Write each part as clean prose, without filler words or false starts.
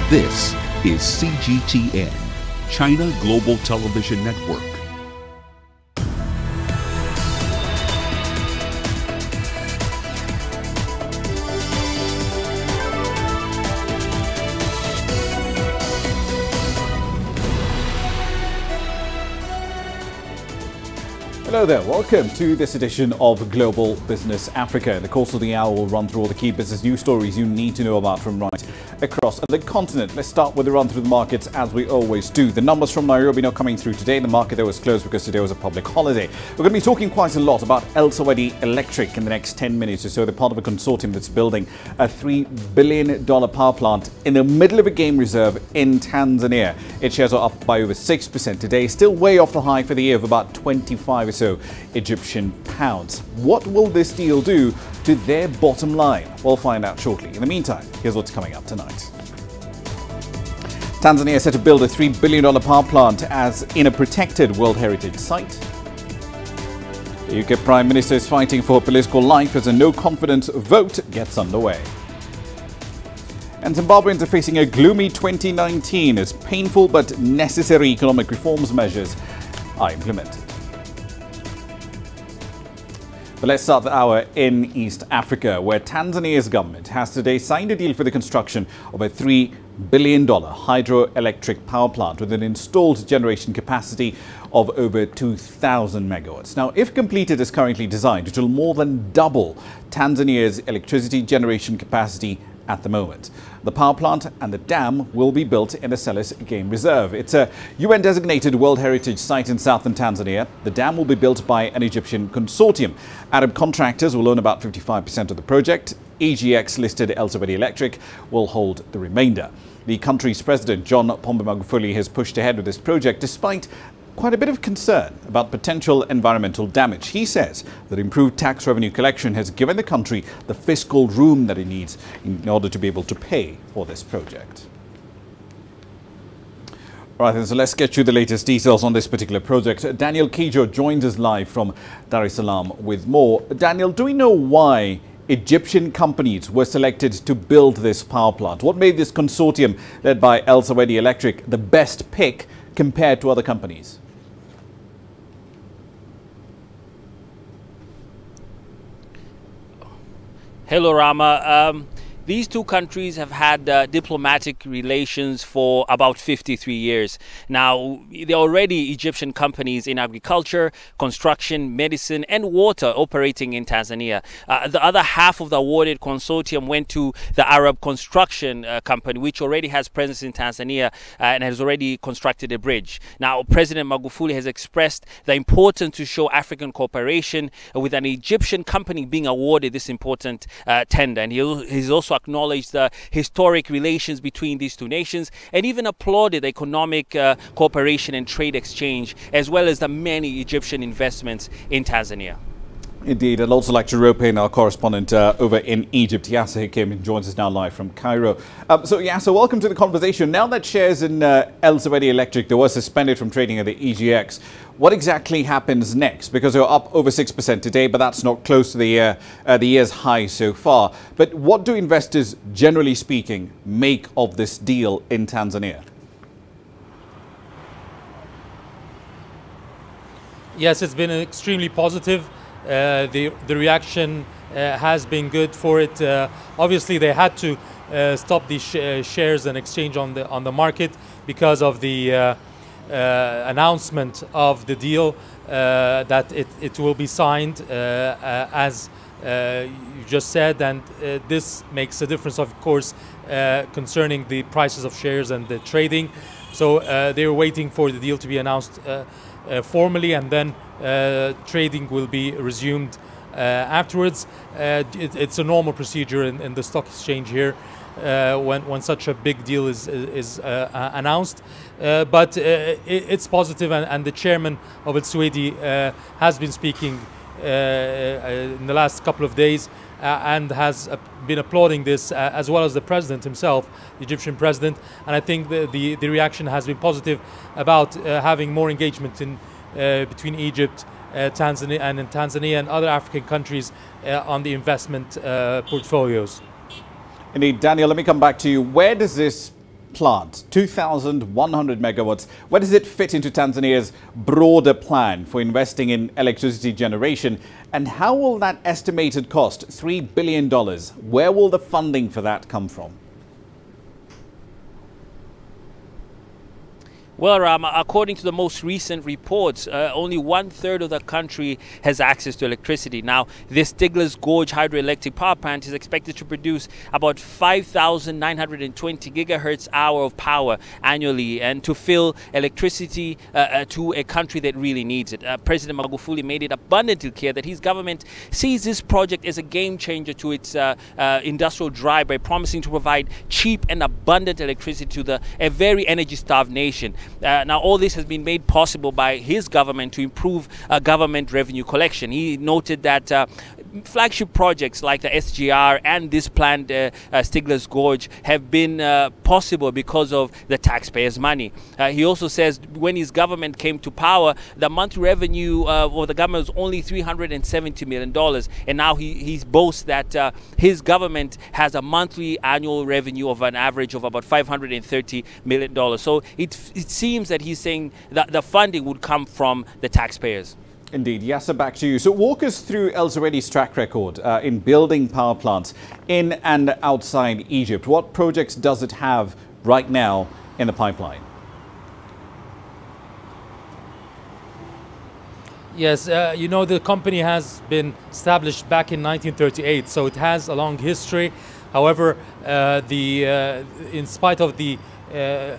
This is CGTN, China Global Television Network. Hello there, welcome to this edition of Global Business Africa. In the course of the hour, we'll run through all the key business news stories you need to know about from right across the continent. Let's start with a run through the markets as we always do. The numbers from Nairobi not coming through today. The market there was closed because today was a public holiday. We're going to be talking quite a lot about El Saweidi Electric in the next 10 minutes or so. They're part of a consortium that's building a $3 billion power plant in the middle of a game reserve in Tanzania. Its shares are up by over 6% today, still way off the high for the year of about 25 or so Egyptian pounds. What will this deal do to their bottom line? We'll find out shortly. In the meantime, here's what's coming up tonight. Tanzania is set to build a $3 billion power plant as in a protected World Heritage Site. The UK Prime Minister is fighting for political life as a no-confidence vote gets underway. And Zimbabweans are facing a gloomy 2019 as painful but necessary economic reforms measures are implemented. But let's start the hour in East Africa, where Tanzania's government has today signed a deal for the construction of a $3 billion hydroelectric power plant with an installed generation capacity of over 2,000 megawatts. Now, if completed as currently designed, it will more than double Tanzania's electricity generation capacity at the moment. The power plant and the dam will be built in the Selous Game Reserve. It's a UN-designated World Heritage Site in southern Tanzania. The dam will be built by an Egyptian consortium. Arab contractors will own about 55% of the project. EGX-listed El Saweidi Electric will hold the remainder. The country's president, John Pombe Magufuli, has pushed ahead with this project despite quite a bit of concern about potential environmental damage. He says that improved tax revenue collection has given the country the fiscal room that it needs in order to be able to pay for this project. All right, then, so let's get you the latest details on this particular project. Daniel Kijo joins us live from Dar es Salaam with more. Daniel, do we know why Egyptian companies were selected to build this power plant? What made this consortium led by El Saweidi Electric the best pick compared to other companies? Hello, Rama. These two countries have had diplomatic relations for about 53 years. Now, they're already Egyptian companies in agriculture, construction, medicine, and water operating in Tanzania. The other half of the awarded consortium went to the Arab Construction Company, which already has presence in Tanzania and has already constructed a bridge. Now, President Magufuli has expressed the importance to show African cooperation with an Egyptian company being awarded this important tender. And he's also acknowledged the historic relations between these two nations and even applauded the economic cooperation and trade exchange, as well as the many Egyptian investments in Tanzania. Indeed, I'd also like to rope in our correspondent over in Egypt, Yasser Hakim, joins us now live from Cairo. So Yasser, welcome to the conversation. Now that shares in El Saweidi Electric, they were suspended from trading at the EGX. What exactly happens next? Because they're up over 6% today, but that's not close to the year's high so far. But what do investors, generally speaking, make of this deal in Tanzania? Yes, it's been extremely positive. The reaction has been good for it. Obviously, they had to stop these shares and exchange on the market because of the announcement of the deal that it will be signed as you just said, and this makes a difference, of course, concerning the prices of shares and the trading. So they're waiting for the deal to be announced formally, and then trading will be resumed afterwards. It's a normal procedure in the stock exchange here when such a big deal is announced. But it's positive, and the chairman of El Saweidi has been speaking in the last couple of days and has been applauding this, as well as the president himself, the Egyptian president. And I think the reaction has been positive about having more engagement in between Egypt, Tanzania, and other African countries on the investment portfolios. Indeed, Daniel, let me come back to you. Where does this plant, 2,100 megawatts. Where does it fit into Tanzania's broader plan for investing in electricity generation? And how will that estimated cost, $3 billion, where will the funding for that come from? Well, Rama, according to the most recent reports, only 1/3 of the country has access to electricity. Now, this Stigler's Gorge hydroelectric power plant is expected to produce about 5,920 gigahertz hour of power annually, and to fill electricity to a country that really needs it. President Magufuli made it abundantly clear that his government sees this project as a game changer to its industrial drive by promising to provide cheap and abundant electricity to a very energy-starved nation. Now, all this has been made possible by his government to improve government revenue collection. He noted that flagship projects like the SGR and this planned Stigler's Gorge have been possible because of the taxpayers' money. He also says when his government came to power, the monthly revenue of the government was only $370 million. And now he boasts that his government has a monthly annual revenue of an average of about $530 million. So it seems that he's saying that the funding would come from the taxpayers. Indeed. Yasser, back to you. So walk us through El Zawedi's track record in building power plants in and outside Egypt. What projects does it have right now in the pipeline? Yes, you know, the company has been established back in 1938, so it has a long history. However, in spite of the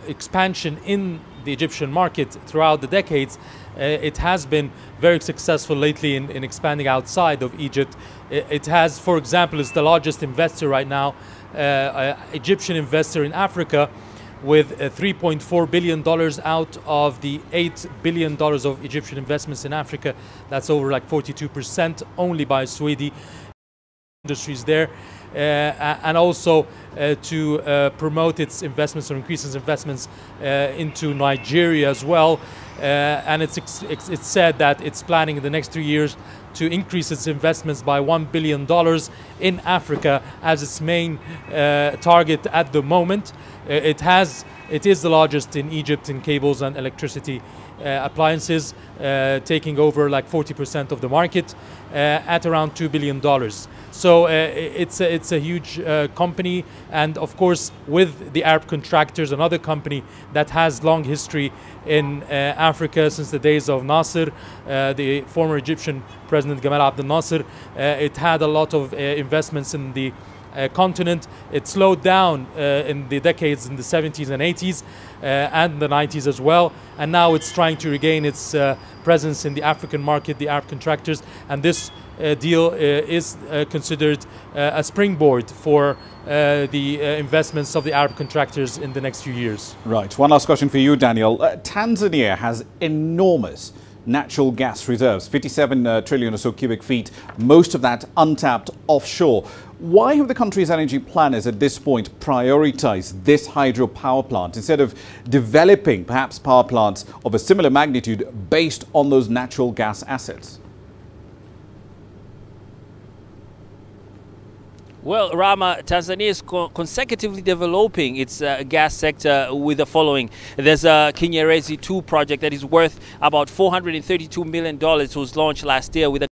expansion in the Egyptian market throughout the decades, it has been very successful lately in expanding outside of Egypt. It has, for example, is the largest investor right now, Egyptian investor in Africa, with $3.4 billion out of the $8 billion of Egyptian investments in Africa. That's over like 42% only by Swedi industries there. And also to promote its investments or increase its investments into Nigeria as well. And it's said that it's planning in the next 3 years to increase its investments by $1 billion in Africa as its main target at the moment. It is the largest in Egypt in cables and electricity appliances, taking over like 40% of the market at around $2 billion. So it's a huge company, and of course with the Arab Contractors, another company that has long history in Africa since the days of Nasser, the former Egyptian President Gamal Abdel Nasser. It had a lot of investments in the continent. It slowed down in the decades in the 70s and 80s and the 90s as well, and now it's trying to regain its presence in the African market, the Arab Contractors, and this deal is considered a springboard for the investments of the Arab Contractors in the next few years. Right. One last question for you, Daniel. Tanzania has enormous natural gas reserves, 57 trillion or so cubic feet, most of that untapped offshore. Why have the country's energy planners at this point prioritized this hydropower plant instead of developing perhaps power plants of a similar magnitude based on those natural gas assets? Well, Rama, Tanzania is consecutively developing its gas sector with the following. There's a Kinyerezi 2 project that is worth about $432 million. It was launched last year with a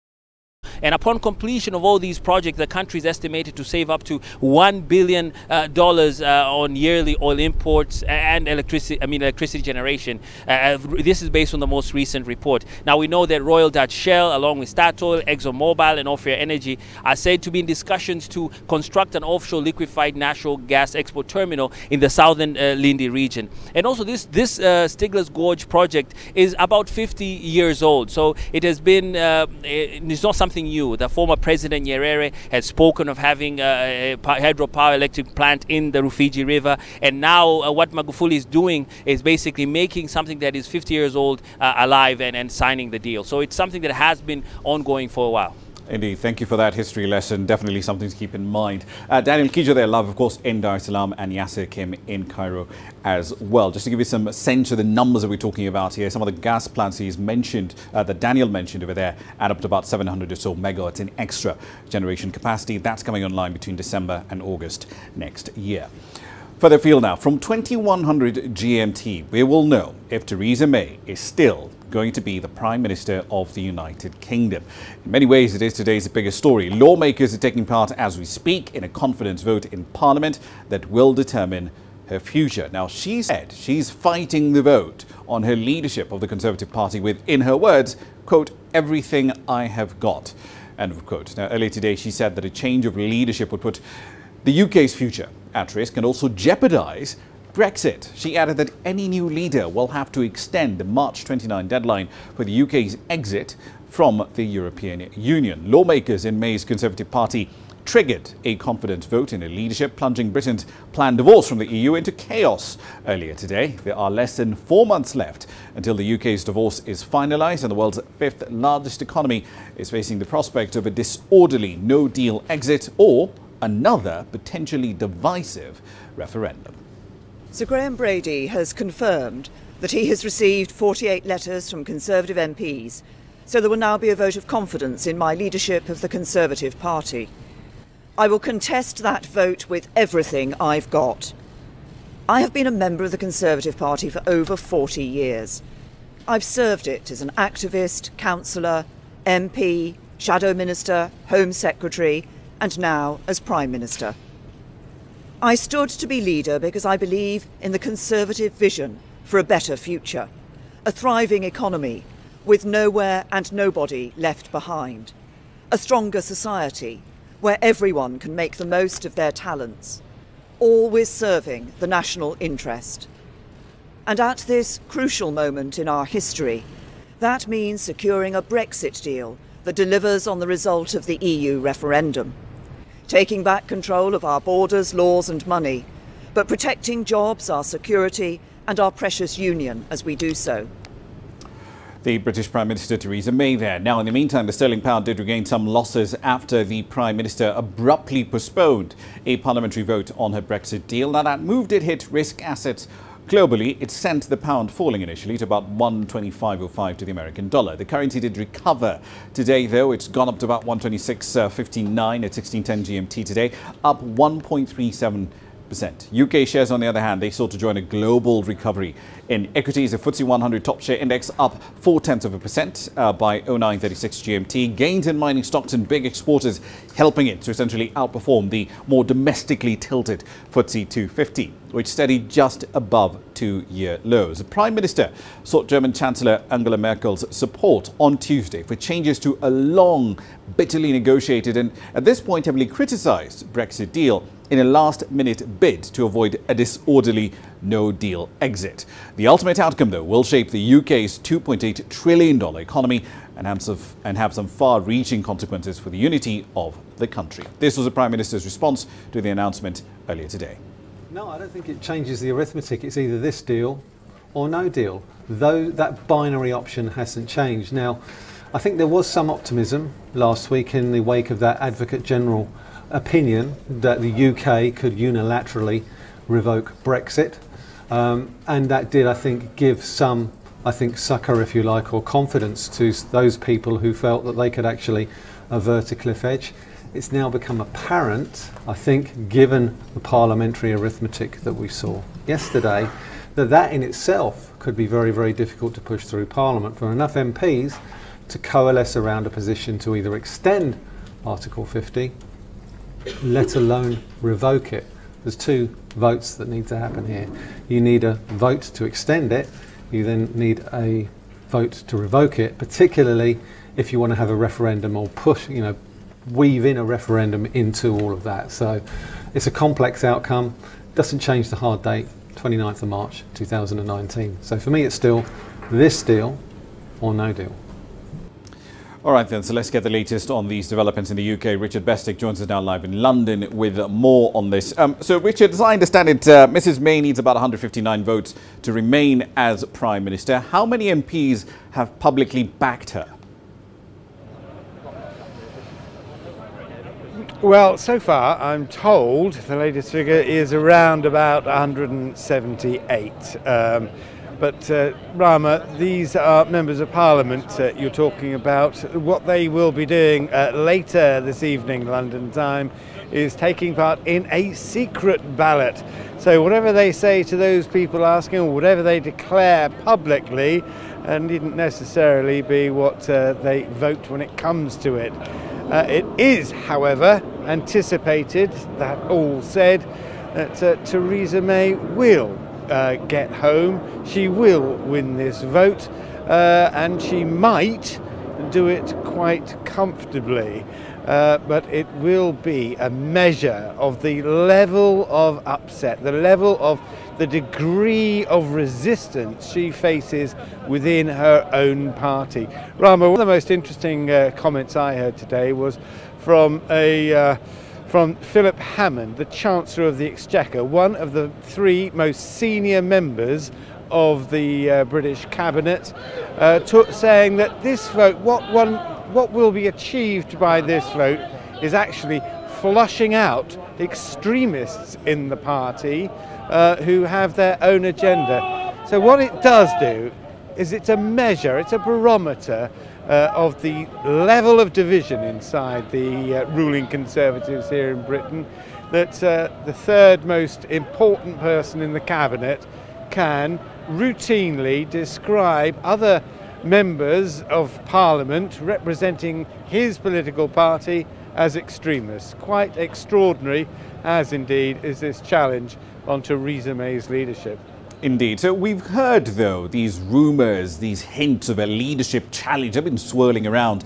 And upon completion of all these projects, the country is estimated to save up to $1 billion on yearly oil imports and electricity generation. This is based on the most recent report. Now, we know that Royal Dutch Shell, along with Statoil, ExxonMobil and Ophir Energy, are said to be in discussions to construct an offshore liquefied natural gas export terminal in the southern Lindi region. And also this Stigler's Gorge project is about 50 years old. So it has been, it's not something new. The former President Nyerere had spoken of having a hydropower electric plant in the Rufiji River. And now what Magufuli is doing is basically making something that is 50 years old alive and signing the deal. So it's something that has been ongoing for a while. Indeed. Thank you for that history lesson. Definitely something to keep in mind. Daniel Kijo there, live, of course, in Dar es Salaam, and Yasser Kim in Cairo as well. Just to give you some sense of the numbers that we're talking about here, some of the gas plants he's mentioned, that Daniel mentioned over there, add up to about 700 or so megawatts in extra generation capacity. That's coming online between December and August next year. Further afield now, from 2100 GMT, we will know if Theresa May is still going to be the Prime Minister of the United Kingdom. In many ways, it is today's biggest story. Lawmakers are taking part as we speak in a confidence vote in Parliament that will determine her future. Now, she said she's fighting the vote on her leadership of the Conservative Party with, in her words, quote, everything I have got, end of quote. Now, earlier today, she said that a change of leadership would put the UK's future at risk and also jeopardise Brexit. She added that any new leader will have to extend the March 29 deadline for the UK's exit from the European Union. Lawmakers in May's Conservative Party triggered a confidence vote in her leadership, plunging Britain's planned divorce from the EU into chaos earlier today. There are less than 4 months left until the UK's divorce is finalised, and the world's fifth largest economy is facing the prospect of a disorderly no-deal exit or another potentially divisive referendum. Sir Graham Brady has confirmed that he has received 48 letters from Conservative MPs, so there will now be a vote of confidence in my leadership of the Conservative Party. I will contest that vote with everything I've got. I have been a member of the Conservative Party for over 40 years. I've served it as an activist, councillor, MP, shadow minister, Home Secretary, and now as Prime Minister. I stood to be leader because I believe in the Conservative vision for a better future, a thriving economy with nowhere and nobody left behind, a stronger society where everyone can make the most of their talents, always serving the national interest. And at this crucial moment in our history, that means securing a Brexit deal that delivers on the result of the EU referendum, taking back control of our borders, laws and money, but protecting jobs, our security and our precious union as we do so. The British Prime Minister Theresa May there. Now, in the meantime, the sterling pound did regain some losses after the Prime Minister abruptly postponed a parliamentary vote on her Brexit deal. Now, that move did hit risk assets globally. It sent the pound falling initially to about 125.05 to the American dollar. The currency did recover today, though. It's gone up to about 126.59 at 16:10 GMT today, up 1.37%. UK shares, on the other hand, they sought to join a global recovery in equities. The FTSE 100 top share index up 0.4% by 09:36 GMT. Gains in mining stocks and big exporters helping it to essentially outperform the more domestically tilted FTSE 250, which steadied just above two-year lows. The Prime Minister sought German Chancellor Angela Merkel's support on Tuesday for changes to a long, bitterly negotiated and at this point heavily criticised Brexit deal in a last-minute bid to avoid a disorderly no-deal exit. The ultimate outcome, though, will shape the UK's $2.8 trillion economy and have some far-reaching consequences for the unity of the country. This was the Prime Minister's response to the announcement earlier today. No, I don't think it changes the arithmetic. It's either this deal or no deal, though that binary option hasn't changed. Now, I think there was some optimism last week in the wake of that Advocate General opinion that the UK could unilaterally revoke Brexit, and that did, I think, give some, succour, if you like, or confidence to those people who felt that they could actually avert a cliff edge. It's now become apparent, I think, given the parliamentary arithmetic that we saw yesterday, that in itself could be very, very difficult to push through Parliament for enough MPs to coalesce around a position to either extend Article 50, let alone revoke it. There's two votes that need to happen here. You need a vote to extend it. You then need a vote to revoke it, particularly if you want to have a referendum or push, weave in a referendum into all of that. So it's a complex outcome. Doesn't change the hard date, 29th of March 2019. So for me, it's still this deal or no deal. All right then, so let's get the latest on these developments in the UK. Richard Bestick joins us now live in London with more on this. So Richard, as I understand it, Mrs May needs about 159 votes to remain as Prime Minister. How many MPs have publicly backed her? Well, so far, I'm told the latest figure is around about 178. But Ramah, these are members of Parliament you're talking about. What they will be doing later this evening, London time, is taking part in a secret ballot. So whatever they say to those people asking, or whatever they declare publicly, needn't necessarily be what they vote when it comes to it. It is, however, anticipated, that all said, that Theresa May will get home. She will win this vote, and she might do it quite comfortably. But it will be a measure of the level of upset, the level of the degree of resistance she faces within her own party. Ramah, one of the most interesting comments I heard today was from Philip Hammond, the Chancellor of the Exchequer, one of the three most senior members of the British Cabinet, saying that this vote, what will be achieved by this vote is actually flushing out extremists in the party who have their own agenda. So what it does do is it's a measure, it's a barometer of the level of division inside the ruling Conservatives here in Britain, that the third most important person in the Cabinet can routinely describe other members of Parliament representing his political party as extremists. Quite extraordinary, as indeed is this challenge on Theresa May's leadership. Indeed. So we've heard, though, these rumours, these hints of a leadership challenge have been swirling around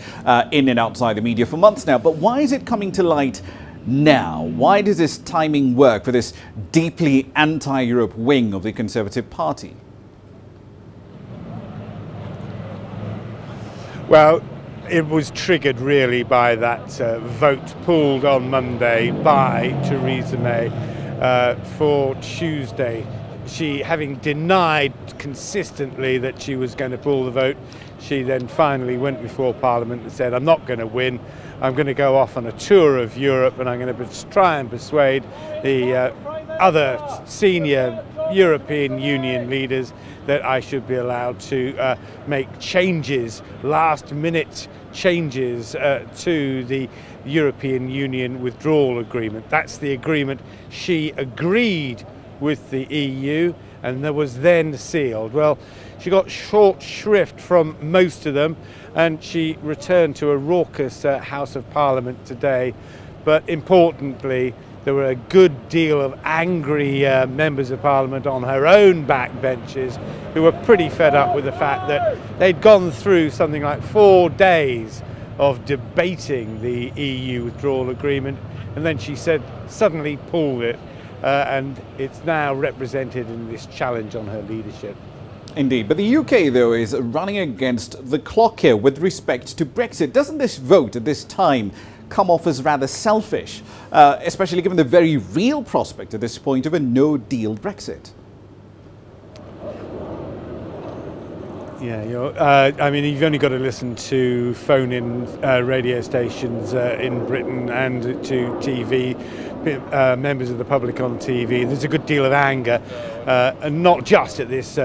in and outside the media for months now. But why is it coming to light now? Why does this timing work for this deeply anti-Europe wing of the Conservative Party? Well, it was triggered really by that vote pulled on Monday by Theresa May for Tuesday. She, having denied consistently that she was going to pull the vote, she then finally went before Parliament and said, I'm not going to win. I'm going to go off on a tour of Europe, and I'm going to try and persuade the other senior European Union leaders that I should be allowed to make changes, last-minute changes to the European Union withdrawal agreement. That's the agreement she agreed with the EU and that was then sealed. Well, she got short shrift from most of them, and she returned to a raucous House of Parliament today. But importantly, there were a good deal of angry members of Parliament on her own backbenches who were pretty fed up with the fact that they'd gone through something like 4 days of debating the EU withdrawal agreement, and then she said suddenly pulled it, and it's now represented in this challenge on her leadership. Indeed, but the UK, though, is running against the clock here with respect to Brexit. Doesn't this vote at this time come off as rather selfish, especially given the very real prospect at this point of a no-deal Brexit? Yeah, I mean, you've only got to listen to phone-in radio stations in Britain and to TV, members of the public on TV. There's a good deal of anger, and not just at this,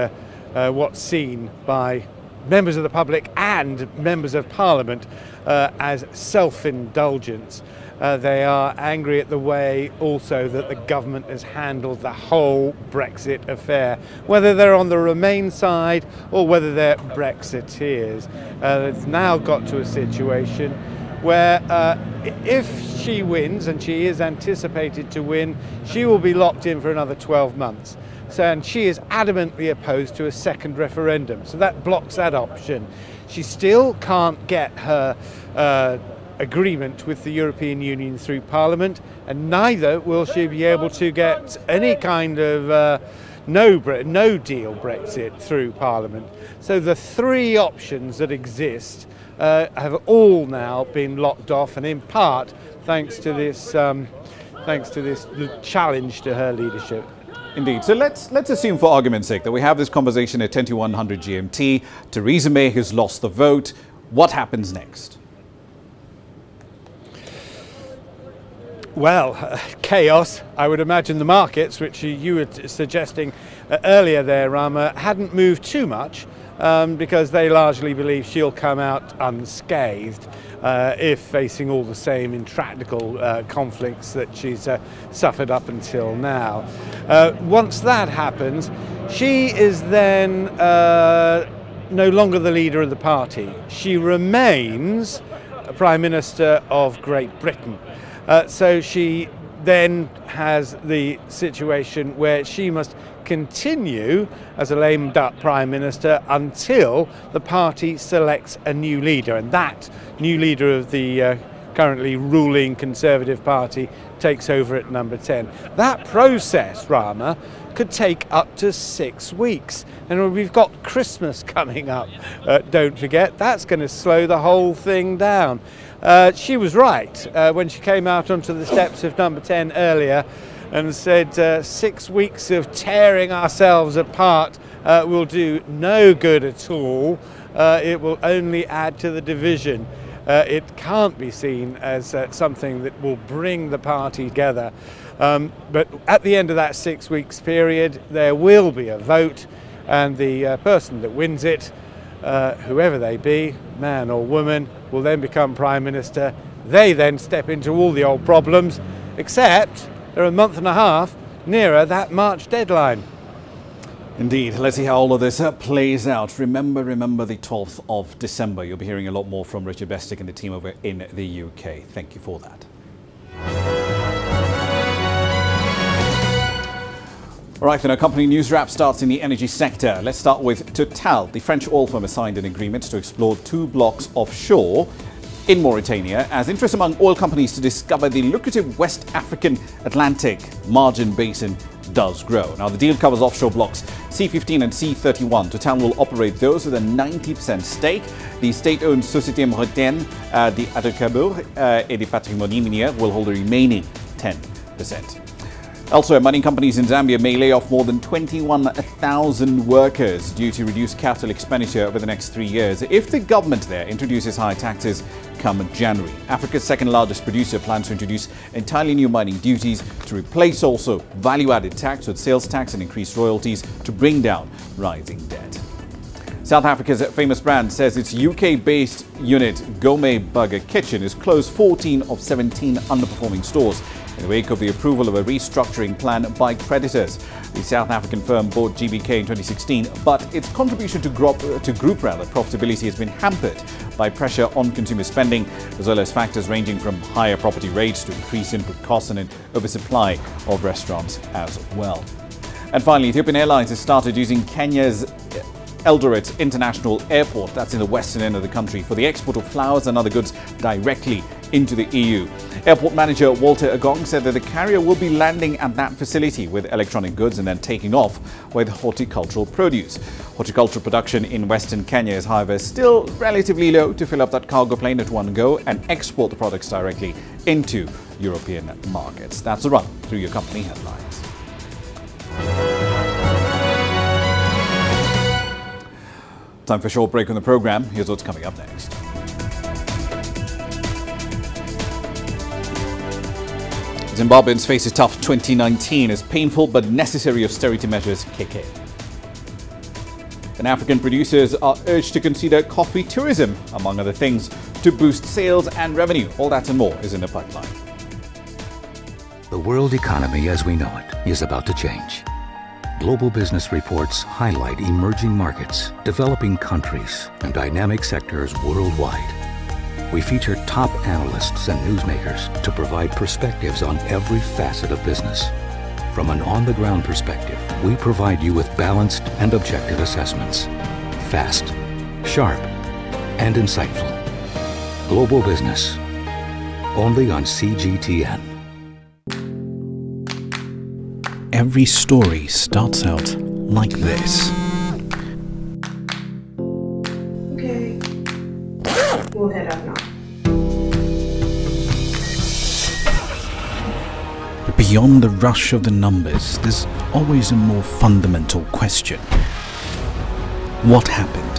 what's seen by members of the public and members of Parliament as self-indulgence. They are angry at the way also that the government has handled the whole Brexit affair, whether they're on the Remain side or whether they're Brexiteers. It's now got to a situation where if she wins, and she is anticipated to win, she will be locked in for another 12 months. And she is adamantly opposed to a second referendum, so that blocks that option. She still can't get her agreement with the European Union through Parliament, and neither will she be able to get any kind of no deal Brexit through Parliament. So the three options that exist have all now been locked off, and in part thanks to this challenge to her leadership. Indeed. So let's assume, for argument's sake, that we have this conversation at 2100 GMT. Theresa May has lost the vote. What happens next? Well, chaos. I would imagine the markets, which you were suggesting earlier there, Ramah, hadn't moved too much because they largely believe she'll come out unscathed if facing all the same intractable conflicts that she's suffered up until now. Once that happens, she is then no longer the leader of the party. She remains Prime Minister of Great Britain. So she then has the situation where she must continue as a lame duck Prime Minister until the party selects a new leader, and that new leader of the currently ruling Conservative Party takes over at number 10. That process, Ramah, could take up to 6 weeks. And we've got Christmas coming up, don't forget. That's going to slow the whole thing down. She was right when she came out onto the steps of number 10 earlier and said 6 weeks of tearing ourselves apart will do no good at all. It will only add to the division. It can't be seen as something that will bring the party together. But at the end of that 6 weeks period, there will be a vote, and the person that wins it, whoever they be, man or woman, will then become Prime Minister. They then step into all the old problems, except they're a month and a half nearer that March deadline. Indeed. Let's see how all of this plays out. Remember the 12th of December. You'll be hearing a lot more from Richard Bestick and the team over in the UK. Thank you for that. All right, then, our company news wrap starts in the energy sector. Let's start with Total. The French oil firm has signed an agreement to explore 2 blocks offshore in Mauritania as interest among oil companies to discover the lucrative West African Atlantic margin basin does grow. Now, the deal covers offshore blocks C15 and C31. Total will operate those with a 90% stake. The state-owned Société Mauritienne des Hydrocarbures et des Patrimonies Miniers will hold the remaining 10%. Elsewhere, mining companies in Zambia may lay off more than 21,000 workers due to reduced capital expenditure over the next 3 years if the government there introduces high taxes come January. Africa's second largest producer plans to introduce entirely new mining duties to replace also value-added tax with sales tax and increased royalties to bring down rising debt. South Africa's famous brand says its UK-based unit Gourmet Burger Kitchen has closed 14 of 17 underperforming stores in the wake of the approval of a restructuring plan by creditors. The South African firm bought GBK in 2016, but its contribution to group profitability has been hampered by pressure on consumer spending, as well as factors ranging from higher property rates to increased input costs and an oversupply of restaurants as well. And finally, Ethiopian Airlines has started using Kenya's Eldoret International Airport, that's in the western end of the country, for the export of flowers and other goods directly into the EU. Airport manager Walter Agong said that the carrier will be landing at that facility with electronic goods and then taking off with horticultural produce. Horticultural production in western Kenya is, however, still relatively low to fill up that cargo plane at one go and export the products directly into European markets. That's a run through your company headlines. Time for a short break on the program. Here's what's coming up next. Zimbabweans face a tough 2019 as painful but necessary austerity measures kick in. And African producers are urged to consider coffee tourism, among other things, to boost sales and revenue. All that and more is in the pipeline. The world economy as we know it is about to change. Global business reports highlight emerging markets, developing countries, and dynamic sectors worldwide. We feature top analysts and newsmakers to provide perspectives on every facet of business. From an on-the-ground perspective, we provide you with balanced and objective assessments. Fast, sharp, and insightful. Global Business. Only on CGTN. Every story starts out like this. Okay. We'll head up now. But beyond the rush of the numbers, there's always a more fundamental question. What happened?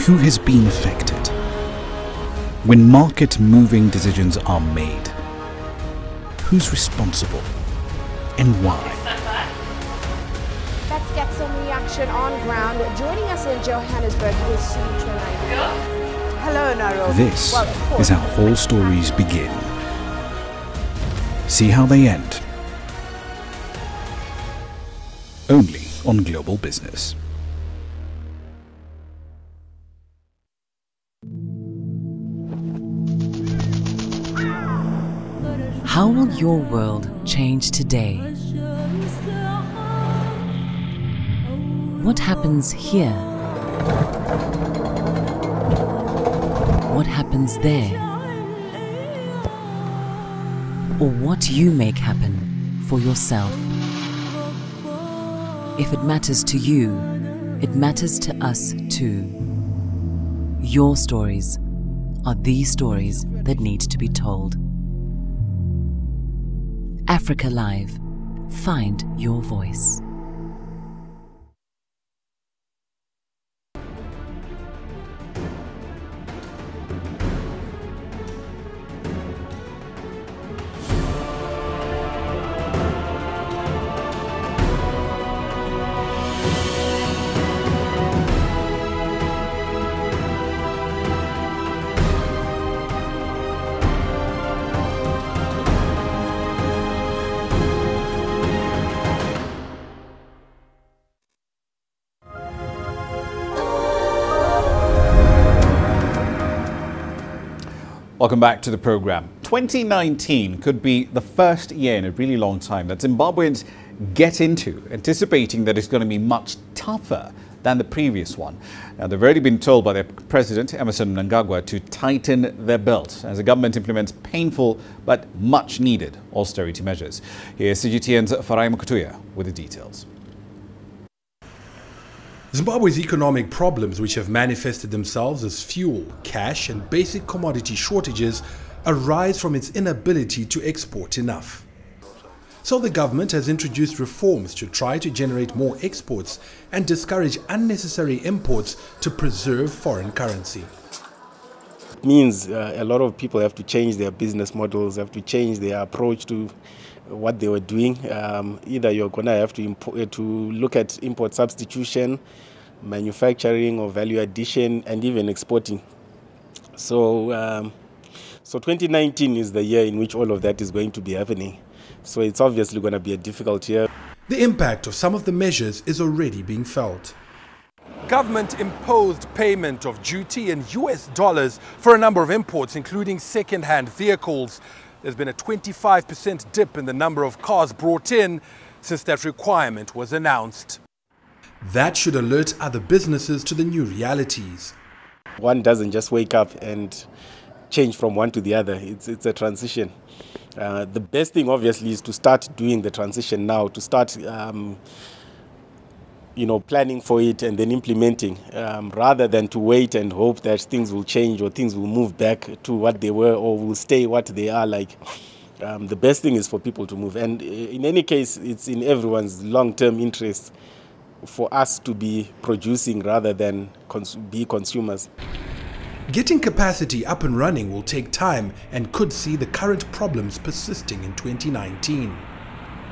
Who has been affected? When market-moving decisions are made, who's responsible? And why? situation on ground. Joining us in Johannesburg is Sumitra Naidu. Hello, Nairobi. This is how all stories begin. See how they end. Only on Global Business. How will your world change today? What happens here? What happens there? Or what you make happen for yourself? If it matters to you, it matters to us too. Your stories are the stories that need to be told. Africa Live. Find your voice. Welcome back to the program. 2019 could be the first year in a really long time that Zimbabweans get into, anticipating that it's going to be much tougher than the previous one. Now, they've already been told by their president, Emmerson Mnangagwa, to tighten their belt as the government implements painful but much needed austerity measures. Here's CGTN's Ramah Nyang with the details. Zimbabwe's economic problems, which have manifested themselves as fuel, cash and basic commodity shortages, arise from its inability to export enough. So the government has introduced reforms to try to generate more exports and discourage unnecessary imports to preserve foreign currency. It means a lot of people have to change their business models, have to change their approach to what they were doing. Either you're going to have to look at import substitution, manufacturing or value addition, and even exporting. So 2019 is the year in which all of that is going to be happening. So it's obviously going to be a difficult year. The impact of some of the measures is already being felt. Government imposed payment of duty in US dollars for a number of imports, including second-hand vehicles. There's been a 25% dip in the number of cars brought in since that requirement was announced. That should alert other businesses to the new realities. One doesn't just wake up and change from one to the other. It's a transition. The best thing, obviously, is to start doing the transition now, to start planning for it and then implementing, rather than to wait and hope that things will change or things will move back to what they were or will stay what they are like. The best thing is for people to move. And in any case, it's in everyone's long-term interest for us to be producing rather than be consumers. Getting capacity up and running will take time and could see the current problems persisting in 2019.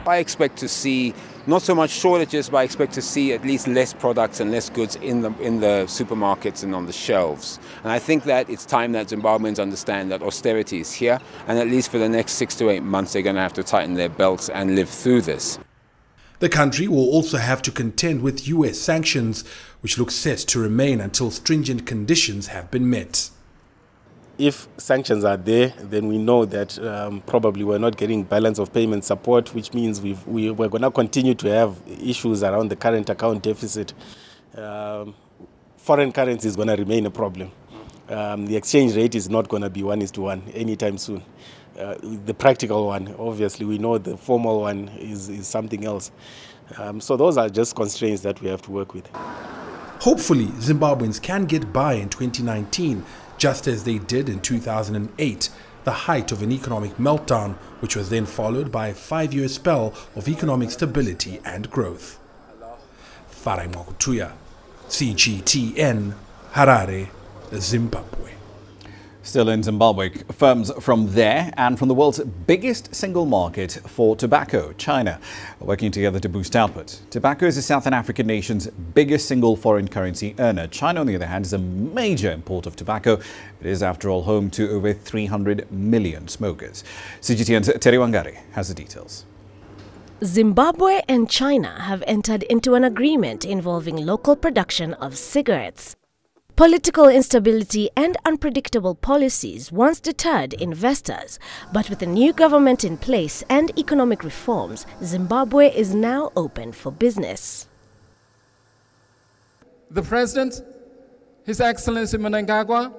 I expect to see not so much shortages, but I expect to see at least less products and less goods in the supermarkets and on the shelves. And I think that it's time that Zimbabweans understand that austerity is here, and at least for the next 6 to 8 months they're going to have to tighten their belts and live through this. The country will also have to contend with US sanctions, which look set to remain until stringent conditions have been met. If sanctions are there, then we know that probably we're not getting balance of payment support, which means we're going to continue to have issues around the current account deficit. Foreign currency is going to remain a problem. The exchange rate is not going to be 1:1 anytime soon. The practical one, obviously, we know the formal one is something else. So those are just constraints that we have to work with. Hopefully, Zimbabweans can get by in 2019, just as they did in 2008, the height of an economic meltdown, which was then followed by a 5-year spell of economic stability and growth. Ramah Nyang, CGTN, Harare, Zimbabwe. Still Still in Zimbabwe, firms from there and from the world's biggest single market for tobacco, China, are working together to boost output. Tobacco is the Southern African nation's biggest single foreign currency earner. China, on the other hand, is a major importer of tobacco. It is, after all, home to over 300 million smokers. CGTN's Terry Wangari has the details. Zimbabwe and China have entered into an agreement involving local production of cigarettes. Political instability and unpredictable policies once deterred investors, but with a new government in place and economic reforms, Zimbabwe is now open for business. The President, His Excellency Mnangagwa,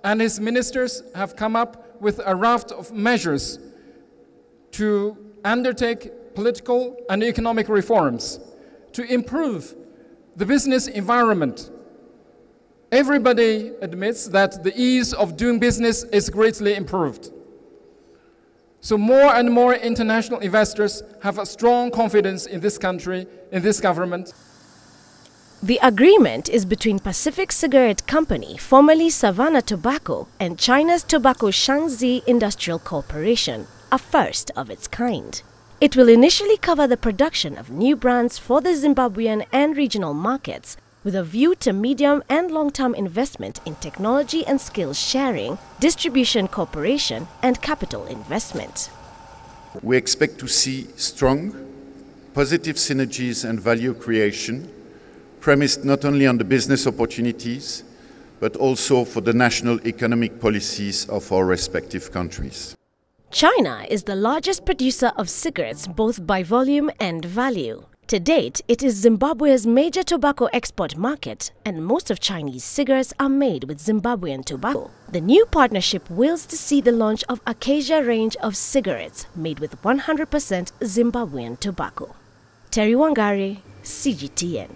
and his ministers have come up with a raft of measures to undertake political and economic reforms to improve the business environment. Everybody admits that the ease of doing business is greatly improved. So more and more international investors have a strong confidence in this country, in this government. The agreement is between Pacific Cigarette Company, formerly Savannah Tobacco, and China's Tobacco Shaanxi Industrial Corporation, a first of its kind. It will initially cover the production of new brands for the Zimbabwean and regional markets, with a view to medium and long-term investment in technology and skills sharing, distribution cooperation, and capital investment. We expect to see strong, positive synergies and value creation, premised not only on the business opportunities, but also for the national economic policies of our respective countries. China is the largest producer of cigarettes both by volume and value. To date, it is Zimbabwe's major tobacco export market, and most of Chinese cigarettes are made with Zimbabwean tobacco. The new partnership wills to see the launch of Acacia range of cigarettes made with 100% Zimbabwean tobacco. Terry Wangari, CGTN.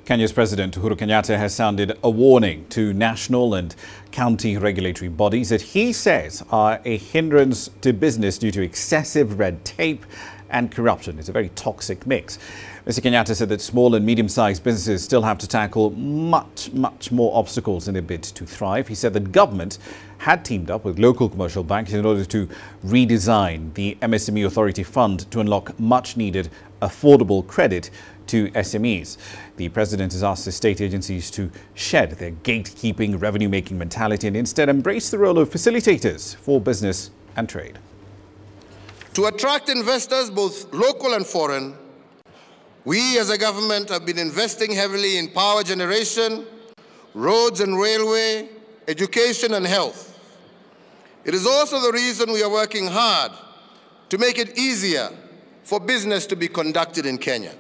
Kenya's President Uhuru Kenyatta has sounded a warning to national and county regulatory bodies that he says are a hindrance to business due to excessive red tape and corruption. It's a very toxic mix. Mr. Kenyatta said that small and medium-sized businesses still have to tackle much more obstacles in their bid to thrive. He said that government had teamed up with local commercial banks in order to redesign the MSME Authority Fund to unlock much-needed affordable credit to SMEs. The president has asked the state agencies to shed their gatekeeping, revenue-making mentality and instead embrace the role of facilitators for business and trade. To attract investors, both local and foreign, we as a government have been investing heavily in power generation, roads and railway, education and health. It is also the reason we are working hard to make it easier for business to be conducted in Kenya.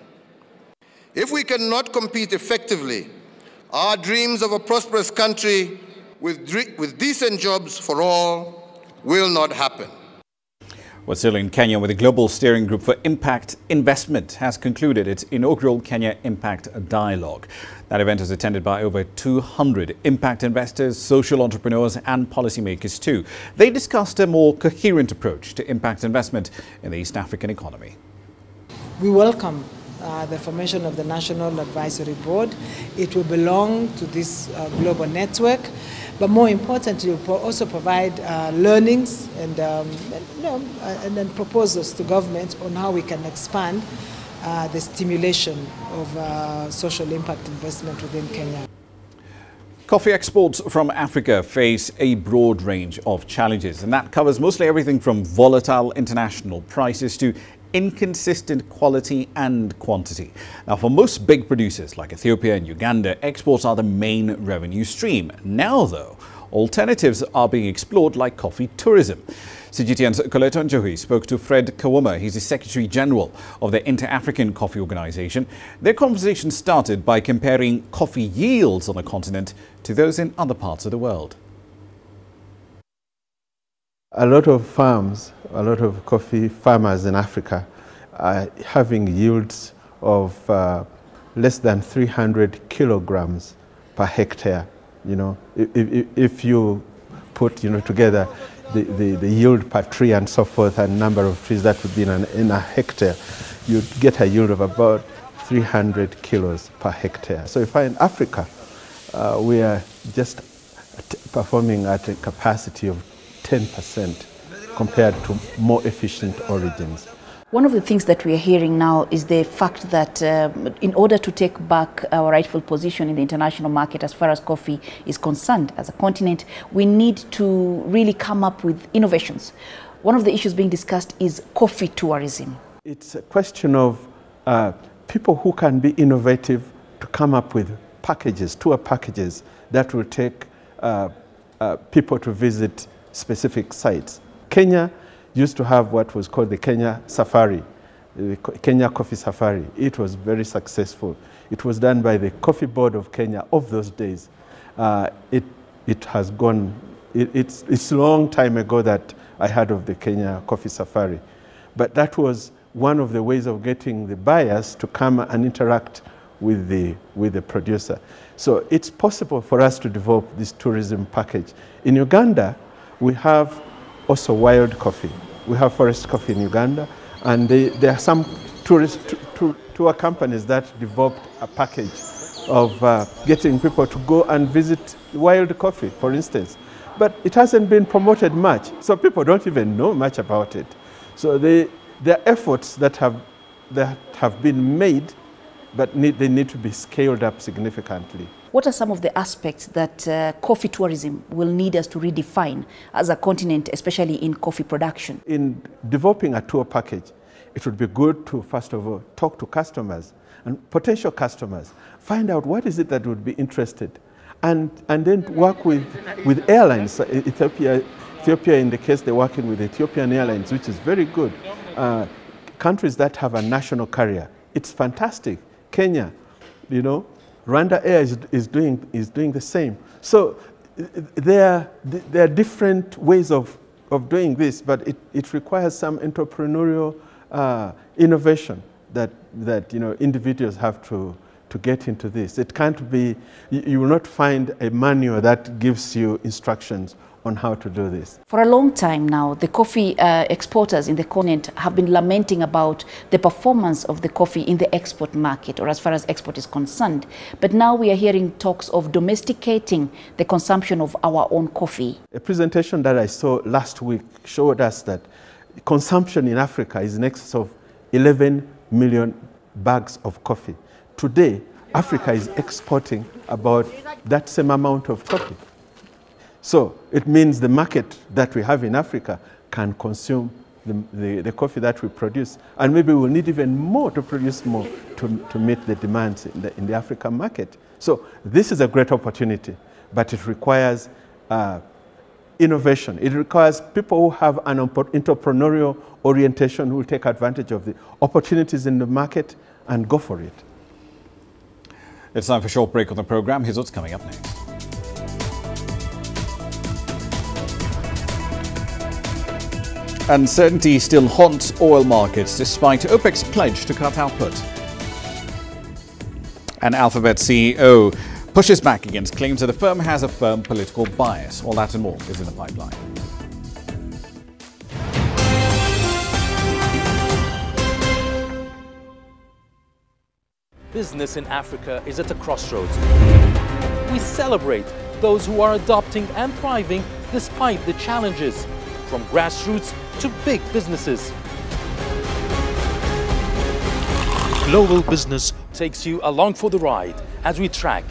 If we cannot compete effectively, our dreams of a prosperous country with decent jobs for all will not happen. Well, still in Kenya, where the Global Steering Group for Impact Investment has concluded its inaugural Kenya Impact Dialogue. That event was attended by over 200 impact investors, social entrepreneurs and policymakers too. They discussed a more coherent approach to impact investment in the East African economy. We welcome the formation of the National Advisory Board. It will belong to this global network. But more importantly, it will also provide learnings and then proposals to government on how we can expand the stimulation of social impact investment within Kenya. Coffee exports from Africa face a broad range of challenges, and that covers mostly everything from volatile international prices to inconsistent quality and quantity. Now, for most big producers like Ethiopia and Uganda, exports are the main revenue stream. Now, though, alternatives are being explored like coffee tourism. CGTN's Coletta Njohi spoke to Fred Kawuma. He's the Secretary General of the Inter-African Coffee Organization. Their conversation started by comparing coffee yields on the continent to those in other parts of the world. A lot of farms, a lot of coffee farmers in Africa are having yields of less than 300 kilograms per hectare. You know, if you put together the yield per tree and so forth and number of trees that would be in a hectare, you'd get a yield of about 300 kilos per hectare. So if in Africa, we are just performing at a capacity of 10% compared to more efficient origins. One of the things that we are hearing now is the fact that in order to take back our rightful position in the international market as far as coffee is concerned as a continent, we need to really come up with innovations. One of the issues being discussed is coffee tourism. It's a question of people who can be innovative to come up with packages, tour packages that will take people to visit specific sites. Kenya used to have what was called the Kenya Safari, the Kenya Coffee Safari. It was very successful. It was done by the Coffee Board of Kenya of those days. It has gone, it's a long time ago that I heard of the Kenya Coffee Safari. But that was one of the ways of getting the buyers to come and interact with the producer. So it's possible for us to develop this tourism package. In Uganda, we have also wild coffee. We have forest coffee in Uganda, and there are some tour companies that developed a package of getting people to go and visit wild coffee, for instance. But it hasn't been promoted much, so people don't even know much about it. So there are efforts that have been made, but they need to be scaled up significantly. What are some of the aspects that coffee tourism will need us to redefine as a continent, especially in coffee production? In developing a tour package, it would be good to, first of all, talk to customers and potential customers, find out what is it that would be interested, and then work with airlines. Ethiopia, in the case they're working with Ethiopian Airlines, which is very good. Countries that have a national carrier, it's fantastic. Kenya, you know, Rwanda Air is doing the same. So there are different ways of doing this, but it requires some entrepreneurial innovation that you know, individuals have to get into this. It can't be, you will not find a manual that gives you instructions on how to do this. For a long time now, the coffee exporters in the continent have been lamenting about the performance of the coffee in the export market, or as far as export is concerned. But now we are hearing talks of domesticating the consumption of our own coffee. A presentation that I saw last week showed us that consumption in Africa is in excess of 11 million bags of coffee. Today, Africa is exporting about that same amount of coffee. So it means the market that we have in Africa can consume the coffee that we produce. And maybe we'll need even more to produce more to meet the demands in the African market. So this is a great opportunity, but it requires innovation. It requires people who have an entrepreneurial orientation who will take advantage of the opportunities in the market and go for it. It's time for a short break on the program. Here's what's coming up next. Uncertainty still haunts oil markets despite OPEC's pledge to cut output. An Alphabet CEO pushes back against claims that the firm has a firm political bias. All that and more is in the pipeline. Business in Africa is at a crossroads. We celebrate those who are adopting and thriving despite the challenges, from grassroots to big businesses. Global Business takes you along for the ride as we track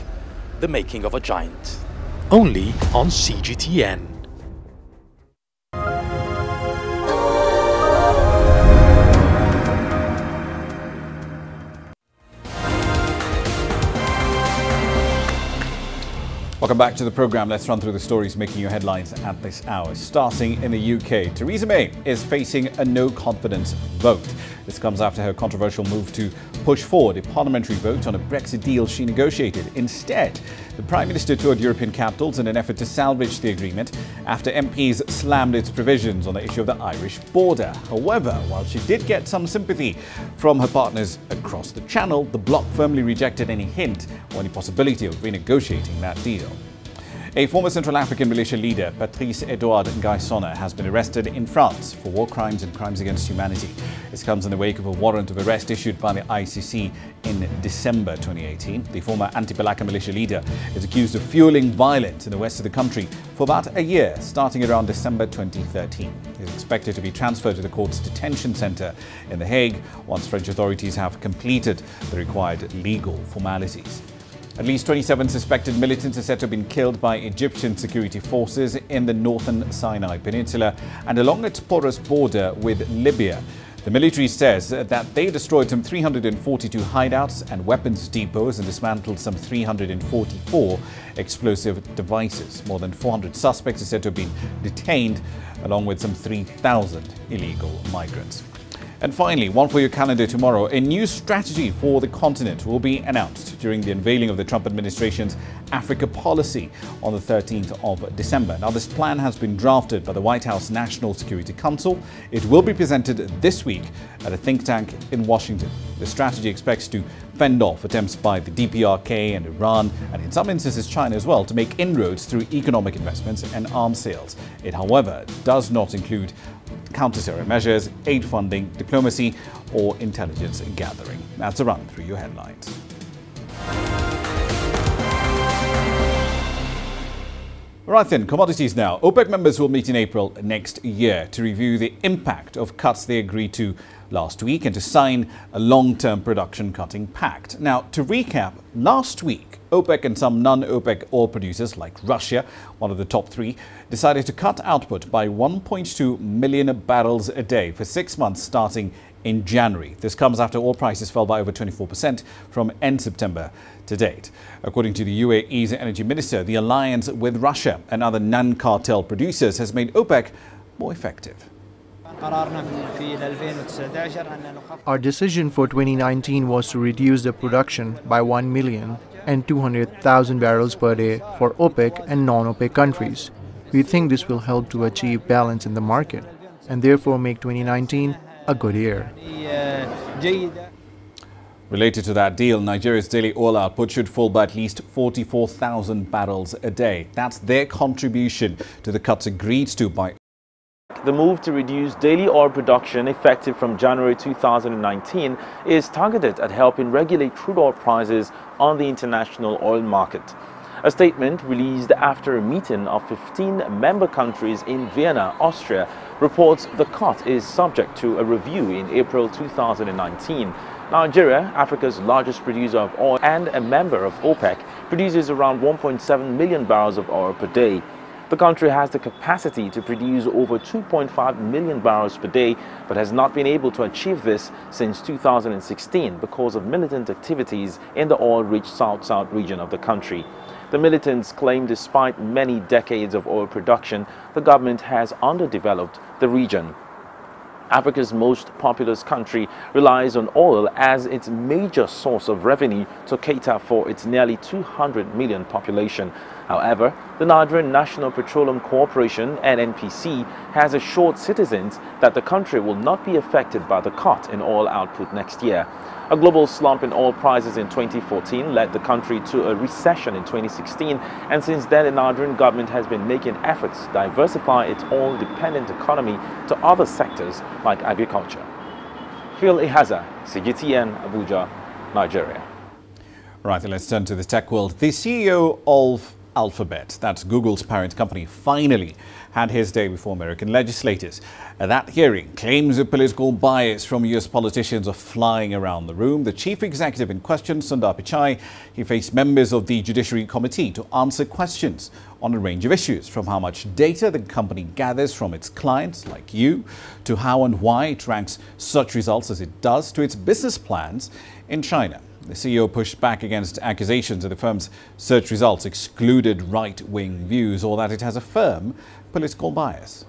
the making of a giant. Only on CGTN. Welcome back to the program. Let's run through the stories making your headlines at this hour. Starting in the UK, Theresa May is facing a no-confidence vote. This comes after her controversial move to push forward a parliamentary vote on a Brexit deal she negotiated. Instead, the Prime Minister toured European capitals in an effort to salvage the agreement after MPs slammed its provisions on the issue of the Irish border. However, while she did get some sympathy from her partners across the Channel, the bloc firmly rejected any hint or any possibility of renegotiating that deal. A former Central African militia leader, Patrice Edouard Ngaisona, has been arrested in France for war crimes and crimes against humanity. This comes in the wake of a warrant of arrest issued by the ICC in December 2018. The former anti-Balaka militia leader is accused of fueling violence in the west of the country for about a year, starting around December 2013. He is expected to be transferred to the court's detention centre in The Hague once French authorities have completed the required legal formalities. At least 27 suspected militants are said to have been killed by Egyptian security forces in the northern Sinai Peninsula and along its porous border with Libya. The military says that they destroyed some 342 hideouts and weapons depots and dismantled some 344 explosive devices. More than 400 suspects are said to have been detained, along with some 3,000 illegal migrants. And finally, one for your calendar tomorrow, a new strategy for the continent will be announced during the unveiling of the Trump administration's Africa policy on the 13th of December. Now, this plan has been drafted by the White House National Security Council. It will be presented this week at a think tank in Washington. The strategy expects to fend off attempts by the DPRK and Iran, and in some instances China as well, to make inroads through economic investments and arms sales. It, however, does not include counter-terror measures, aid funding, diplomacy or intelligence gathering. That's a run through your headlines. Right then, commodities now. OPEC members will meet in April next year to review the impact of cuts they agreed to last week and to sign a long-term production cutting pact. Now, to recap, last week, OPEC and some non-OPEC oil producers like Russia, one of the top three, decided to cut output by 1.2 million barrels a day for 6 months starting in January. This comes after oil prices fell by over 24% from end September to date. According to the UAE's energy minister, the alliance with Russia and other non-cartel producers has made OPEC more effective. Our decision for 2019 was to reduce the production by 1,200,000 barrels per day for OPEC and non-OPEC countries. We think this will help to achieve balance in the market and therefore make 2019 a good year. Related to that deal, Nigeria's daily oil output should fall by at least 44,000 barrels a day. That's their contribution to the cuts agreed to by The move to reduce daily oil production effective from January 2019 is targeted at helping regulate crude oil prices on the international oil market. A statement released after a meeting of 15 member countries in Vienna, Austria, reports the cut is subject to a review in April 2019. Nigeria, Africa's largest producer of oil and a member of OPEC, produces around 1.7 million barrels of oil per day. The country has the capacity to produce over 2.5 million barrels per day, but has not been able to achieve this since 2016 because of militant activities in the oil-rich South-South region of the country. The militants claim despite many decades of oil production, the government has underdeveloped the region. Africa's most populous country relies on oil as its major source of revenue to cater for its nearly 200 million population. However, the Nigerian National Petroleum Corporation, NNPC, has assured citizens that the country will not be affected by the cut in oil output next year. A global slump in oil prices in 2014 led the country to a recession in 2016, and since then the Nigerian government has been making efforts to diversify its oil-dependent economy to other sectors like agriculture. Phil Ihaza, CGTN, Abuja, Nigeria. Right, then let's turn to the tech world. The CEO of Alphabet, that's Google's parent company, finally had his day before American legislators. That hearing claims of political bias from US politicians are flying around the room. The chief executive in question, Sundar Pichai, he faced members of the Judiciary Committee to answer questions on a range of issues, from how much data the company gathers from its clients like you, to how and why it ranks such results as it does, to its business plans in China. The CEO pushed back against accusations that the firm's search results excluded right-wing views or that it has a firm political bias.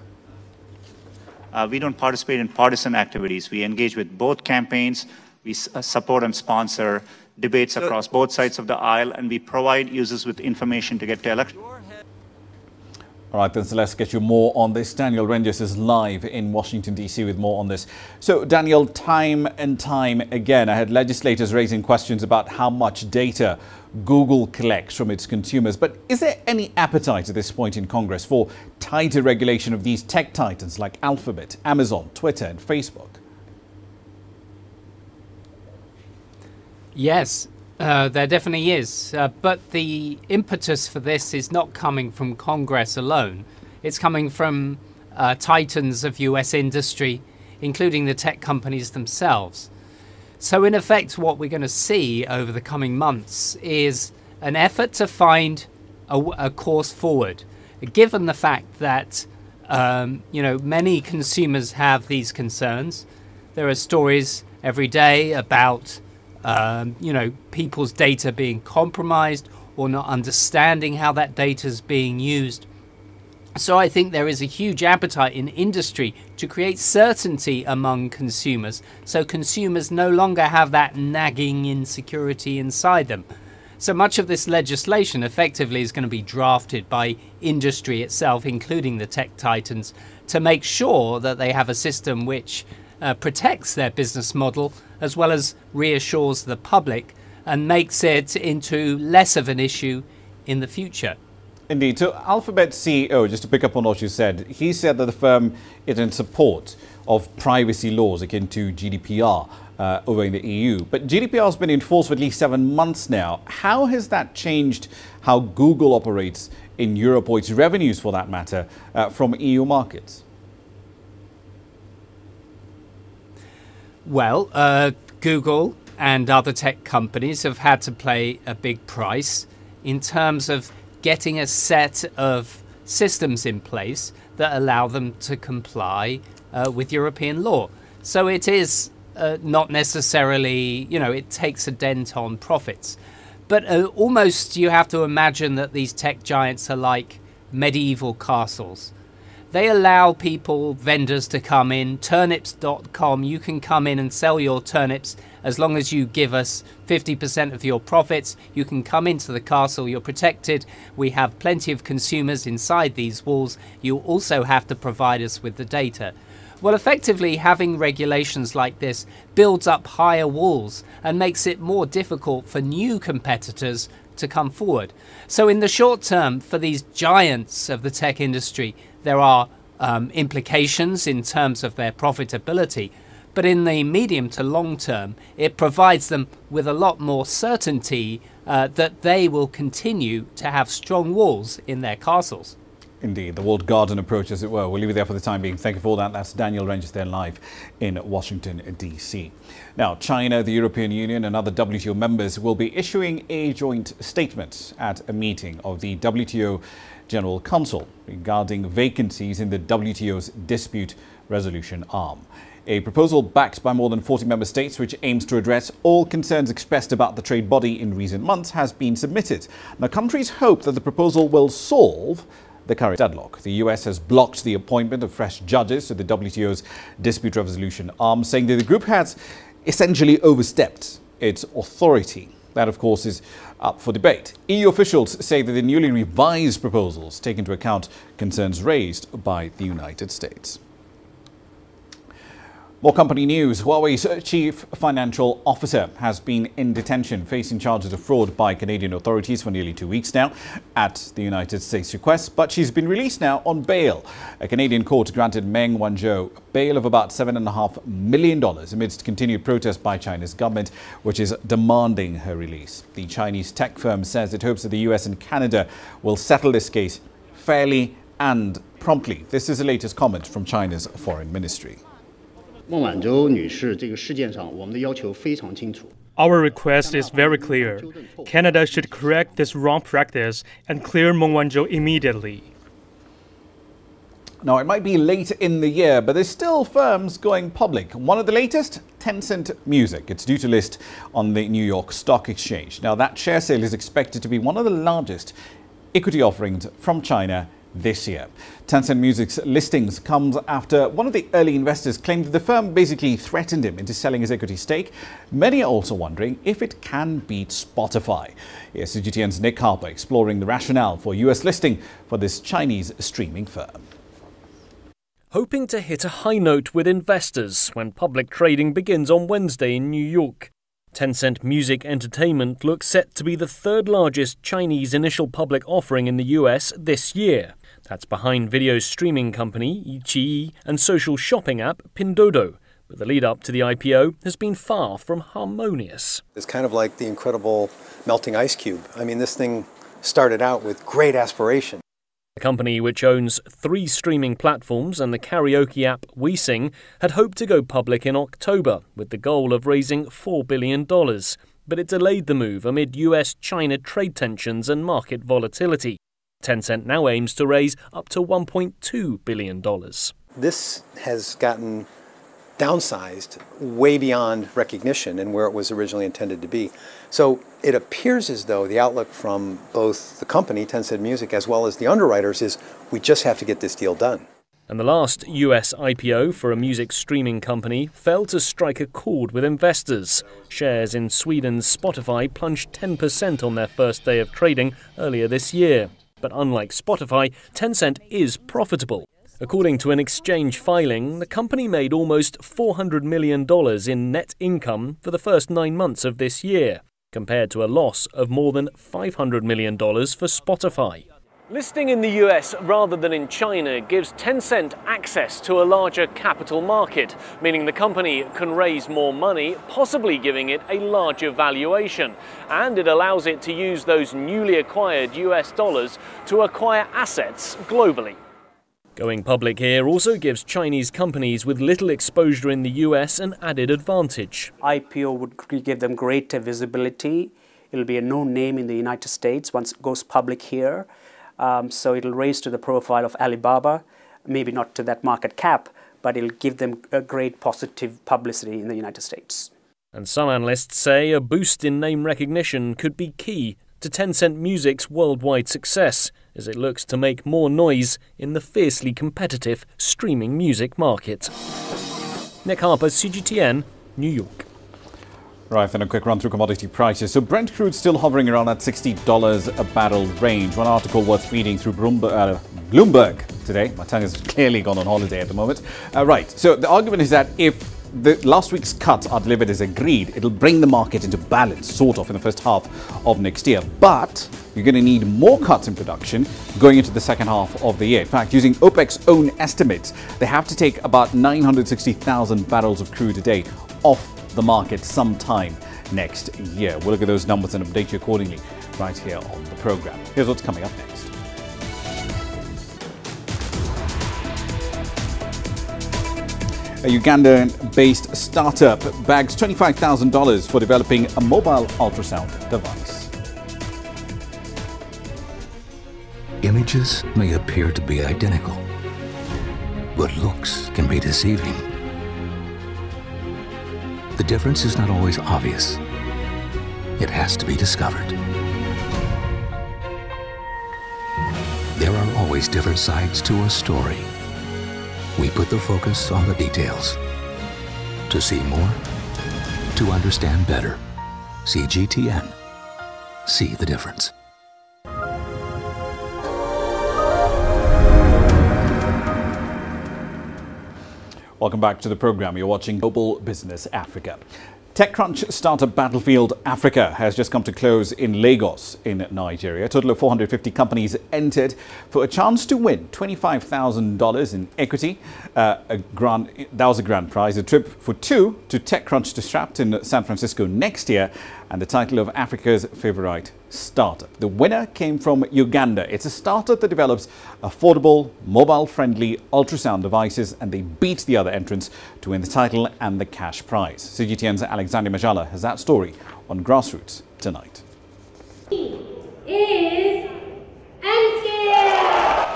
We don't participate in partisan activities. We engage with both campaigns. We support and sponsor debates across both sides of the aisle, and we provide users with information to get to election. All right, then, so let's get you more on this. Daniel Rangers is live in Washington, D.C. with more on this. So, Daniel, time and time again, I had legislators raising questions about how much data Google collects from its consumers. But is there any appetite at this point in Congress for tighter regulation of these tech titans like Alphabet, Amazon, Twitter and Facebook? Yes. There definitely is, but the impetus for this is not coming from Congress alone. It's coming from titans of US industry, including the tech companies themselves. So in effect, what we're going to see over the coming months is an effort to find a course forward, given the fact that many consumers have these concerns. There are stories every day about people's data being compromised or not understanding how that data is being used. So I think there is a huge appetite in industry to create certainty among consumers, so consumers no longer have that nagging insecurity inside them. So much of this legislation effectively is going to be drafted by industry itself, including the tech titans, to make sure that they have a system which protects their business model as well as reassures the public and makes it into less of an issue in the future. Indeed. So Alphabet CEO, just to pick up on what you said, he said that the firm is in support of privacy laws akin to GDPR over in the EU. But GDPR has been in force for at least 7 months now. How has that changed how Google operates in Europe, or its revenues for that matter, from EU markets? Well, Google and other tech companies have had to pay a big price in terms of getting a set of systems in place that allow them to comply with European law. So it is not necessarily, it takes a dent on profits. But almost you have to imagine that these tech giants are like medieval castles. They allow people, vendors, to come in. Turnips.com, you can come in and sell your turnips as long as you give us 50% of your profits. You can come into the castle, you're protected. We have plenty of consumers inside these walls. You also have to provide us with the data. Well, effectively, having regulations like this builds up higher walls and makes it more difficult for new competitors to come forward. So in the short term, for these giants of the tech industry, there are implications in terms of their profitability. But in the medium to long term, it provides them with a lot more certainty that they will continue to have strong walls in their castles. Indeed, the walled garden approach, as it were. We'll leave it there for the time being. Thank you for that. That's Daniel Rangers there live in Washington, D.C. Now, China, the European Union and other WTO members will be issuing a joint statement at a meeting of the WTO General Council regarding vacancies in the WTO's dispute resolution arm. A proposal backed by more than 40 member states, which aims to address all concerns expressed about the trade body in recent months, has been submitted. Now, countries hope that the proposal will solve the current deadlock. The US has blocked the appointment of fresh judges to the WTO's dispute resolution arm, saying that the group has essentially overstepped its authority. That, of course, is up for debate. EU officials say that the newly revised proposals take into account concerns raised by the United States. More company news. Huawei's chief financial officer has been in detention, facing charges of fraud by Canadian authorities for nearly 2 weeks now at the United States' request, but she's been released now on bail. A Canadian court granted Meng Wanzhou bail of about $7.5 million amidst continued protest by China's government, which is demanding her release. The Chinese tech firm says it hopes that the US and Canada will settle this case fairly and promptly. This is the latest comment from China's foreign ministry. Our request is very clear. Canada should correct this wrong practice and clear Meng Wanzhou immediately. Now, it might be late in the year, but there's still firms going public. One of the latest, Tencent Music. It's due to list on the New York Stock Exchange. Now, that share sale is expected to be one of the largest equity offerings from China this year. Tencent Music's listings comes after one of the early investors claimed that the firm basically threatened him into selling his equity stake. Many are also wondering if it can beat Spotify. Here's CGTN's Nick Harper exploring the rationale for US listing for this Chinese streaming firm. Hoping to hit a high note with investors when public trading begins on Wednesday in New York. Tencent Music Entertainment looks set to be the third largest Chinese initial public offering in the US this year. That's behind video streaming company iQIYI and social shopping app Pinduoduo. But the lead up to the IPO has been far from harmonious. It's kind of like the incredible melting ice cube. I mean, this thing started out with great aspiration. The company, which owns 3 streaming platforms and the karaoke app WeSing, had hoped to go public in October with the goal of raising $4 billion. But it delayed the move amid US-China trade tensions and market volatility. Tencent now aims to raise up to $1.2 billion. This has gotten downsized way beyond recognition and where it was originally intended to be. So it appears as though the outlook from both the company, Tencent Music, as well as the underwriters is we just have to get this deal done. And the last US IPO for a music streaming company failed to strike a chord with investors. Shares in Sweden's Spotify plunged 10% on their first day of trading earlier this year. But unlike Spotify, Tencent is profitable. According to an exchange filing, the company made almost $400 million in net income for the first 9 months of this year, compared to a loss of more than $500 million for Spotify. Listing in the US rather than in China gives Tencent access to a larger capital market, meaning the company can raise more money, possibly giving it a larger valuation. And it allows it to use those newly acquired US dollars to acquire assets globally. Going public here also gives Chinese companies with little exposure in the US an added advantage. IPO would give them greater visibility. It'll be a known name in the United States once it goes public here. So it'll raise to the profile of Alibaba, maybe not to that market cap, but it'll give them a great positive publicity in the United States. And some analysts say a boost in name recognition could be key to Tencent Music's worldwide success as it looks to make more noise in the fiercely competitive streaming music market. Nick Harper, CGTN, New York. Right, then a quick run through commodity prices. So Brent crude still hovering around that $60 a barrel range. One article worth reading through Bloomberg today. My tongue has clearly gone on holiday at the moment. Right, so the argument is that if the last week's cuts are delivered as agreed, it'll bring the market into balance, sort of, in the first half of next year. But you're going to need more cuts in production going into the second half of the year. In fact, using OPEC's own estimates, they have to take about 960,000 barrels of crude a day off the market sometime next year. We'll look at those numbers and update you accordingly right here on the program. Here's what's coming up next. A Ugandan-based startup bags $25,000 for developing a mobile ultrasound device. Images may appear to be identical, but looks can be deceiving. The difference is not always obvious. It has to be discovered. There are always different sides to a story. We put the focus on the details. To see more, to understand better. CGTN. See the difference. Welcome back to the program. You're watching Global Business Africa. TechCrunch startup Battlefield Africa has just come to close in Lagos in Nigeria. A total of 450 companies entered for a chance to win $25,000 in equity. That was a grand prize. A trip for two to TechCrunch to Strapped in San Francisco next year, and the title of Africa's favorite startup. The winner came from Uganda. It's a startup that develops affordable, mobile-friendly ultrasound devices, and they beat the other entrants to win the title and the cash prize. CGTN's Alexander Majala has that story on Grassroots tonight.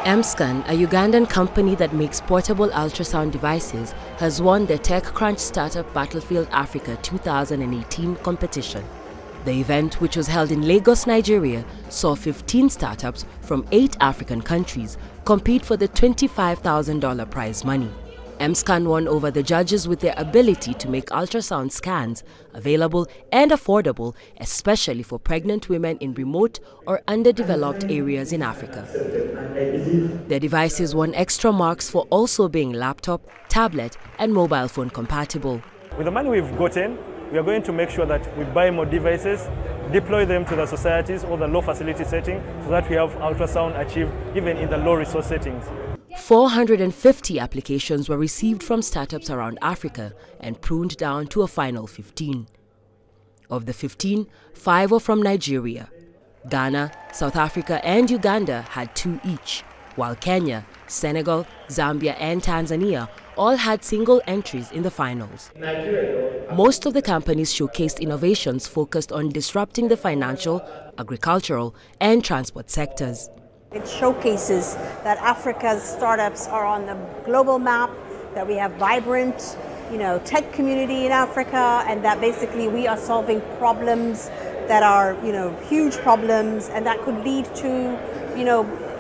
Emscan, a Ugandan company that makes portable ultrasound devices, has won the TechCrunch Startup Battlefield Africa 2018 competition. The event, which was held in Lagos, Nigeria, saw 15 startups from 8 African countries compete for the $25,000 prize money. MScan won over the judges with their ability to make ultrasound scans available and affordable, especially for pregnant women in remote or underdeveloped areas in Africa. Their devices won extra marks for also being laptop, tablet, and mobile phone compatible. With the money we've gotten, we are going to make sure that we buy more devices, deploy them to the societies or the low facility setting so that we have ultrasound achieved even in the low resource settings. 450 applications were received from startups around Africa and pruned down to a final 15. Of the 15, 5 were from Nigeria. Ghana, South Africa and Uganda had 2 each, while Kenya, Senegal, Zambia and Tanzania all had single entries in the finals. Most of the companies showcased innovations focused on disrupting the financial, agricultural and transport sectors. It showcases that Africa's startups are on the global map, that we have vibrant, tech community in Africa, and that basically we are solving problems that are, huge problems, and that could lead to,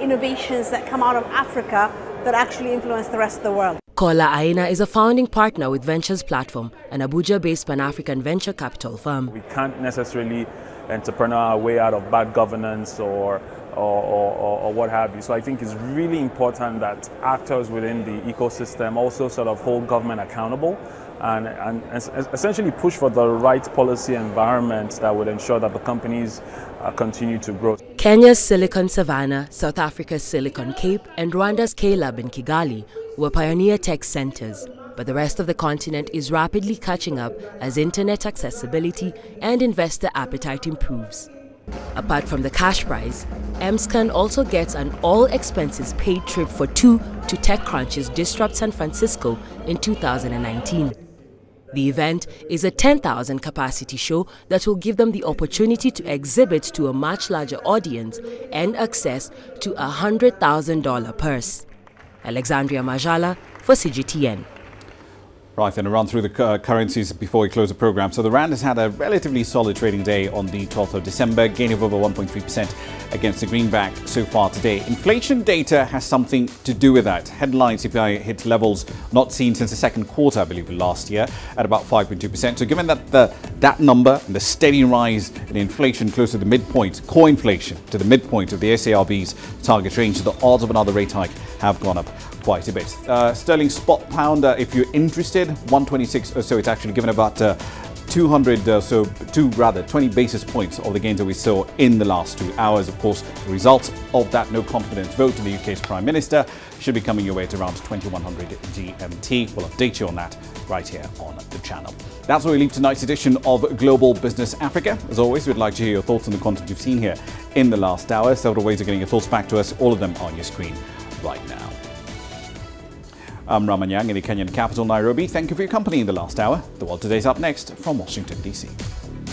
innovations that come out of Africa that actually influence the rest of the world. Kola Aina is a founding partner with Ventures Platform, an Abuja-based Pan-African venture capital firm. We can't necessarily entrepreneur our way out of bad governance or what have you. So I think it's really important that actors within the ecosystem also sort of hold government accountable and essentially push for the right policy environment that would ensure that the companies continue to grow. Kenya's Silicon Savannah, South Africa's Silicon Cape and Rwanda's K-Lab in Kigali were pioneer tech centers. But the rest of the continent is rapidly catching up as internet accessibility and investor appetite improves. Apart from the cash prize, MScan also gets an all-expenses-paid trip for 2 to TechCrunch's Disrupt San Francisco in 2019. The event is a 10,000 capacity show that will give them the opportunity to exhibit to a much larger audience and access to a $100,000 purse. Alexandria Majala for CGTN. Right, then a run through the currencies before we close the program. So the Rand has had a relatively solid trading day on the 12th of December, gain of over 1.3% against the greenback so far today. Inflation data has something to do with that. Headline CPI hit levels not seen since the second quarter, I believe, last year at about 5.2%. So given that that number and the steady rise in inflation close to the midpoint, core inflation to the midpoint of the SARB's target range, the odds of another rate hike have gone up quite a bit. Sterling spot pound, if you're interested, 126 or so. It's actually given about 20 basis points of the gains that we saw in the last 2 hours. Of course, the results of that no confidence vote in the UK's Prime Minister should be coming your way at around 2100 GMT. We'll update you on that right here on the channel. That's where we leave tonight's edition of Global Business Africa. As always, we'd like to hear your thoughts on the content you've seen here in the last hour. Several ways of getting your thoughts back to us, all of them on your screen right now. I'm Ramah Nyang in the Kenyan capital, Nairobi. Thank you for your company in the last hour. The World Today's up next from Washington, D.C.